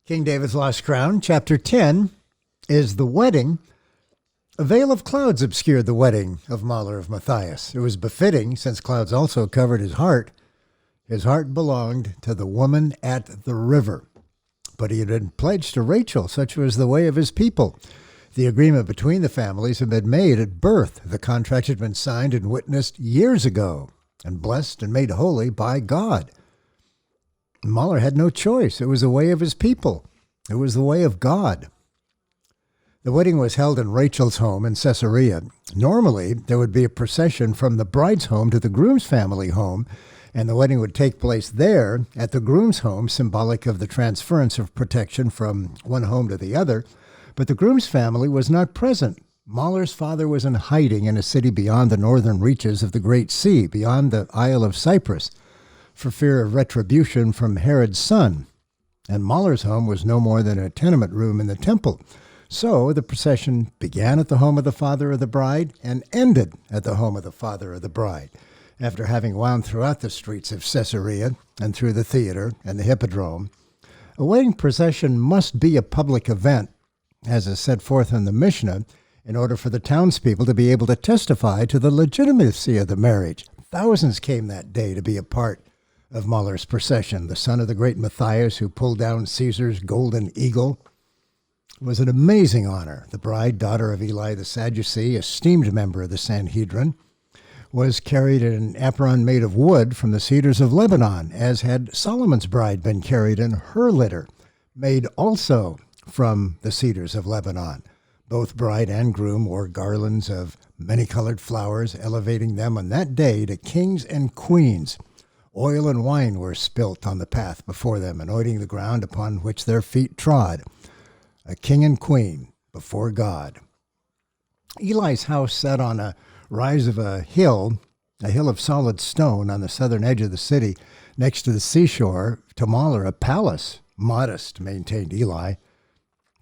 King David's Lost Crown, Chapter 10, is the wedding. A veil of clouds obscured the wedding of Mahlir of Matthias. It was befitting, since clouds also covered his heart. His heart belonged to the woman at the river. But he had been pledged to Rachel, such was the way of his people. The agreement between the families had been made at birth. The contract had been signed and witnessed years ago, and blessed and made holy by God. Mahlir had no choice. It was the way of his people. It was the way of God. The wedding was held in Rachel's home in Caesarea. Normally, there would be a procession from the bride's home to the groom's family home, and the wedding would take place there at the groom's home, symbolic of the transference of protection from one home to the other. But the groom's family was not present. Mahlir's father was in hiding in a city beyond the northern reaches of the Great Sea, beyond the Isle of Cyprus, for fear of retribution from Herod's son. And Mahlir's home was no more than a tenement room in the temple. So the procession began at the home of the father of the bride and ended at the home of the father of the bride, after having wound throughout the streets of Caesarea and through the theater and the hippodrome. A wedding procession must be a public event, as is set forth in the Mishnah, in order for the townspeople to be able to testify to the legitimacy of the marriage. Thousands came that day to be a part of Mahlir's procession. The son of the great Matthias, who pulled down Caesar's golden eagle, was an amazing honor. The bride, daughter of Eli the Sadducee, esteemed member of the Sanhedrin, was carried in an apron made of wood from the cedars of Lebanon, as had Solomon's bride been carried in her litter, made also from the cedars of Lebanon. Both bride and groom wore garlands of many-colored flowers, elevating them on that day to kings and queens. Oil and wine were spilt on the path before them, anointing the ground upon which their feet trod. A king and queen before God. Eli's house sat on a rise of a hill of solid stone on the southern edge of the city, next to the seashore. To Mahlir, a palace, modest, maintained Eli.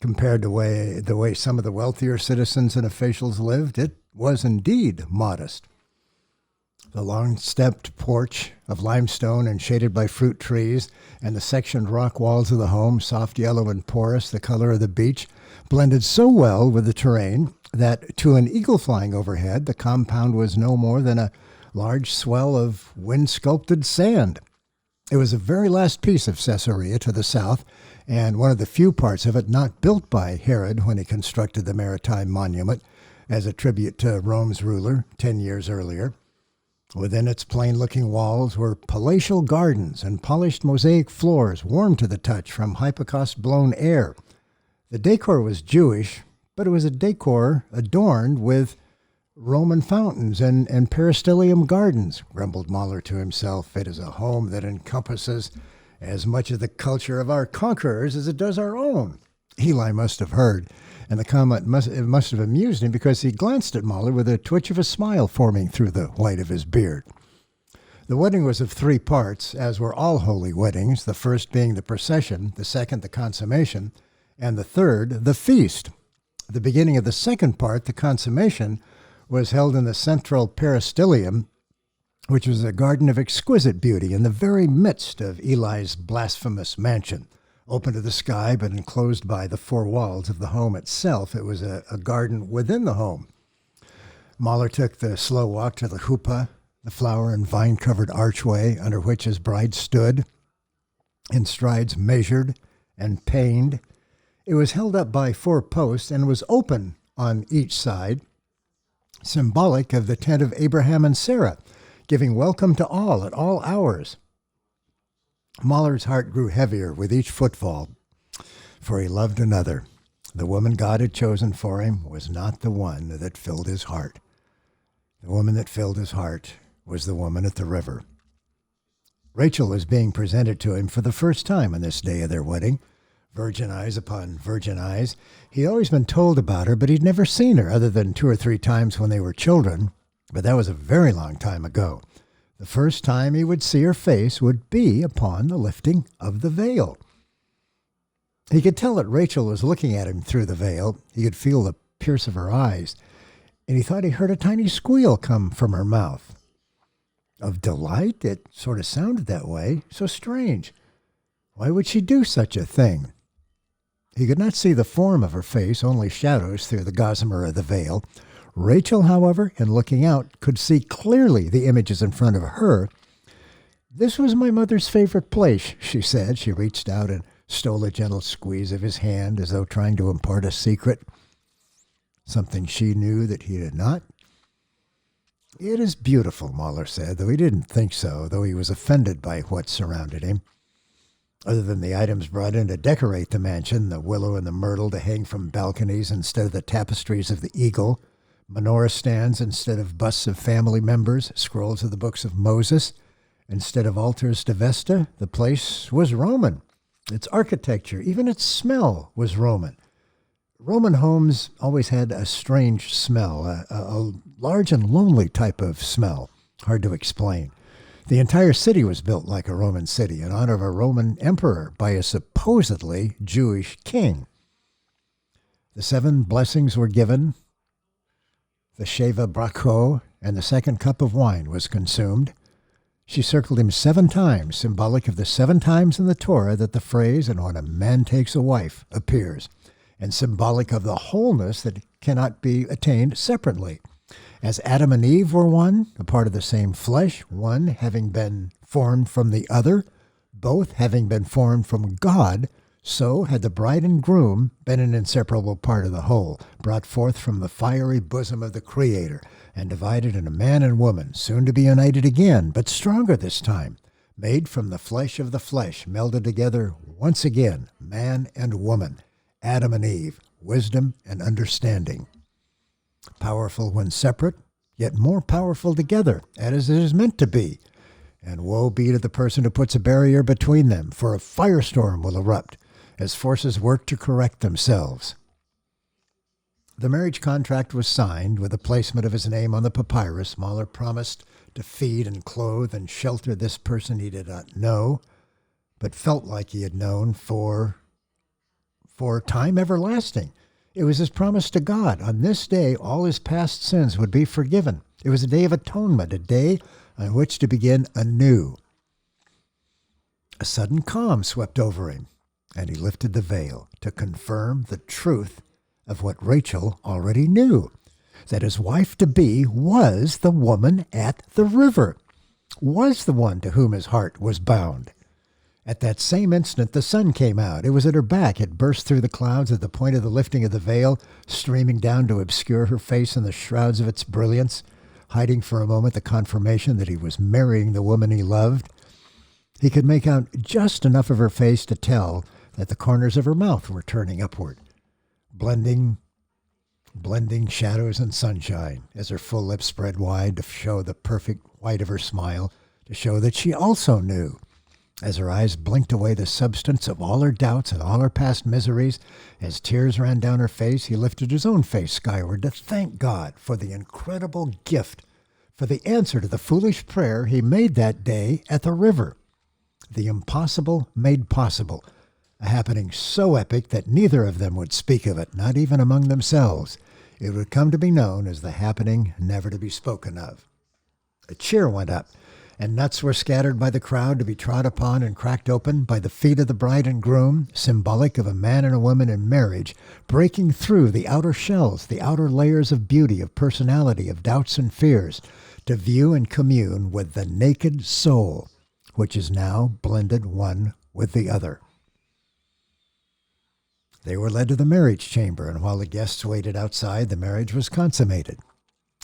Compared to the way some of the wealthier citizens and officials lived, it was indeed modest. The long-stepped porch of limestone and shaded by fruit trees, and the sectioned rock walls of the home, soft yellow and porous, the color of the beach, blended so well with the terrain that to an eagle flying overhead, the compound was no more than a large swell of wind-sculpted sand. It was the very last piece of Caesarea to the south, and one of the few parts of it not built by Herod when he constructed the maritime monument as a tribute to Rome's ruler 10 years earlier. Within its plain-looking walls were palatial gardens and polished mosaic floors, warm to the touch from hypocaust-blown air. The decor was Jewish, but it was a decor adorned with Roman fountains and peristylium gardens, grumbled Mahlir to himself. It is a home that encompasses as much of the culture of our conquerors as it does our own. Eli must have heard, and the comment must have amused him, because he glanced at Mahlir with a twitch of a smile forming through the white of his beard. The wedding was of 3 parts, as were all holy weddings, the first being the procession, the second the consummation, and the third the feast. The beginning of the second part, the consummation, was held in the central peristylium, which was a garden of exquisite beauty in the very midst of Eli's blasphemous mansion. Open to the sky, but enclosed by the 4 walls of the home itself. It was a garden within the home. Mahlir took the slow walk to the chuppah, the flower and vine-covered archway under which his bride stood, in strides measured and pained. It was held up by 4 posts and was open on each side, symbolic of the tent of Abraham and Sarah, giving welcome to all at all hours. Mahlir's heart grew heavier with each footfall, for he loved another. The woman God had chosen for him was not the one that filled his heart. The woman that filled his heart was the woman at the river. Rachel was being presented to him for the first time on this day of their wedding. Virgin eyes upon virgin eyes. He'd always been told about her, but he'd never seen her other than 2 or 3 times when they were children. But that was a very long time ago. The first time he would see her face would be upon the lifting of the veil. He could tell that Rachel was looking at him through the veil. He could feel the pierce of her eyes, and he thought he heard a tiny squeal come from her mouth. Of delight? It sort of sounded that way. So strange. Why would she do such a thing? He could not see the form of her face, only shadows through the gossamer of the veil. Rachel, however, in looking out, could see clearly the images in front of her. "This was my mother's favorite place," she said. She reached out and stole a gentle squeeze of his hand as though trying to impart a secret, something she knew that he did not. "It is beautiful," Mahler said, though he didn't think so, though he was offended by what surrounded him. Other than the items brought in to decorate the mansion, the willow and the myrtle to hang from balconies instead of the tapestries of the eagle, menorah stands instead of busts of family members, scrolls of the books of Moses instead of altars to Vesta, the place was Roman. Its architecture, even its smell, was Roman. Roman homes always had a strange smell, a large and lonely type of smell, hard to explain. The entire city was built like a Roman city in honor of a Roman emperor by a supposedly Jewish king. The 7 blessings were given. The Sheva Brachot and the second cup of wine was consumed. She circled him 7 times, symbolic of the 7 times in the Torah that the phrase, "and when a man takes a wife," appears, and symbolic of the wholeness that cannot be attained separately. As Adam and Eve were one, a part of the same flesh, one having been formed from the other, both having been formed from God, so had the bride and groom been an inseparable part of the whole, brought forth from the fiery bosom of the Creator, and divided in a man and woman, soon to be united again, but stronger this time, made from the flesh of the flesh, melded together once again, man and woman, Adam and Eve, wisdom and understanding. Powerful when separate, yet more powerful together, as it is meant to be. And woe be to the person who puts a barrier between them, for a firestorm will erupt as forces work to correct themselves. The marriage contract was signed with the placement of his name on the papyrus. Mahler promised to feed and clothe and shelter this person he did not know, but felt like he had known for time everlasting. It was his promise to God. On this day, all his past sins would be forgiven. It was a day of atonement, a day on which to begin anew. A sudden calm swept over him, and he lifted the veil to confirm the truth of what Rachel already knew, that his wife-to-be was the woman at the river, was the one to whom his heart was bound. At that same instant, the sun came out. It was at her back. It burst through the clouds at the point of the lifting of the veil, streaming down to obscure her face in the shrouds of its brilliance, hiding for a moment the confirmation that he was marrying the woman he loved. He could make out just enough of her face to tell that the corners of her mouth were turning upward, blending shadows and sunshine as her full lips spread wide to show the perfect white of her smile, to show that she also knew. As her eyes blinked away the substance of all her doubts and all her past miseries, as tears ran down her face, he lifted his own face skyward to thank God for the incredible gift, for the answer to the foolish prayer he made that day at the river. The impossible made possible, a happening so epic that neither of them would speak of it, not even among themselves. It would come to be known as the happening never to be spoken of. A cheer went up, and nuts were scattered by the crowd to be trod upon and cracked open by the feet of the bride and groom, symbolic of a man and a woman in marriage, breaking through the outer shells, the outer layers of beauty, of personality, of doubts and fears, to view and commune with the naked soul, which is now blended one with the other. They were led to the marriage chamber, and while the guests waited outside, the marriage was consummated.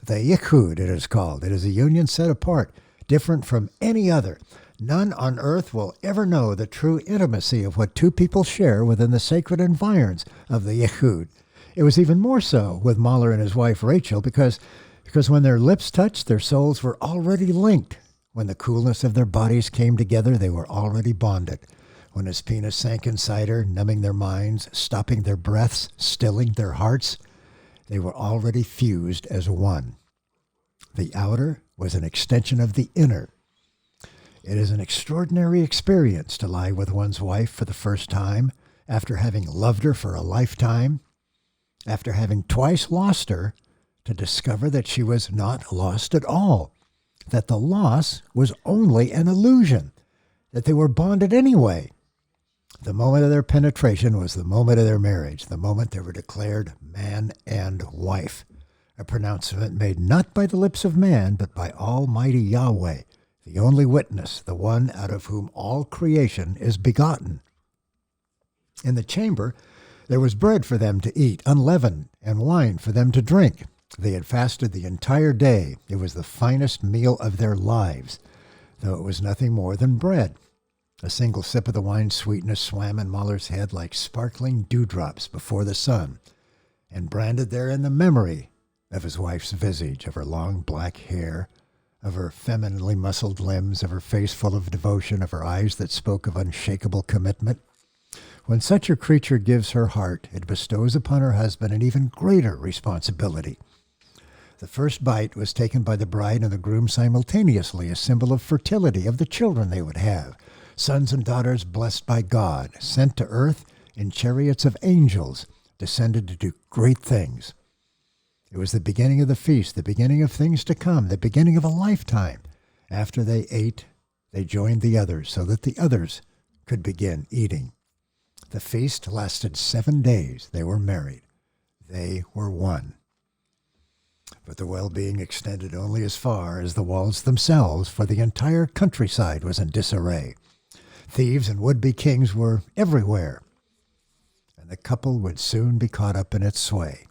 The yichud, it is called. It is a union set apart, different from any other. None on earth will ever know the true intimacy of what two people share within the sacred environs of the yichud. It was even more so with Mahler and his wife Rachel, because when their lips touched, their souls were already linked. When the coolness of their bodies came together, they were already bonded. When his penis sank inside her, numbing their minds, stopping their breaths, stilling their hearts, they were already fused as one. The outer was an extension of the inner. It is an extraordinary experience to lie with one's wife for the first time, after having loved her for a lifetime, after having twice lost her, to discover that she was not lost at all, that the loss was only an illusion, that they were bonded anyway. The moment of their penetration was the moment of their marriage, the moment they were declared man and wife, a pronouncement made not by the lips of man, but by Almighty Yahweh, the only witness, the one out of whom all creation is begotten. In the chamber there was bread for them to eat, unleavened, and wine for them to drink. They had fasted the entire day. It was the finest meal of their lives, though it was nothing more than bread. A single sip of the wine's sweetness swam in Mahler's head like sparkling dewdrops before the sun, and branded therein the memory of his wife's visage, of her long black hair, of her femininely muscled limbs, of her face full of devotion, of her eyes that spoke of unshakable commitment. When such a creature gives her heart, it bestows upon her husband an even greater responsibility. The first bite was taken by the bride and the groom simultaneously, a symbol of fertility, of the children they would have, sons and daughters blessed by God, sent to earth in chariots of angels, descended to do great things. It was the beginning of the feast, the beginning of things to come, the beginning of a lifetime. After they ate, they joined the others so that the others could begin eating. The feast lasted 7 days. They were married. They were one. But the well-being extended only as far as the walls themselves, for the entire countryside was in disarray. Thieves and would-be kings were everywhere, and the couple would soon be caught up in its sway.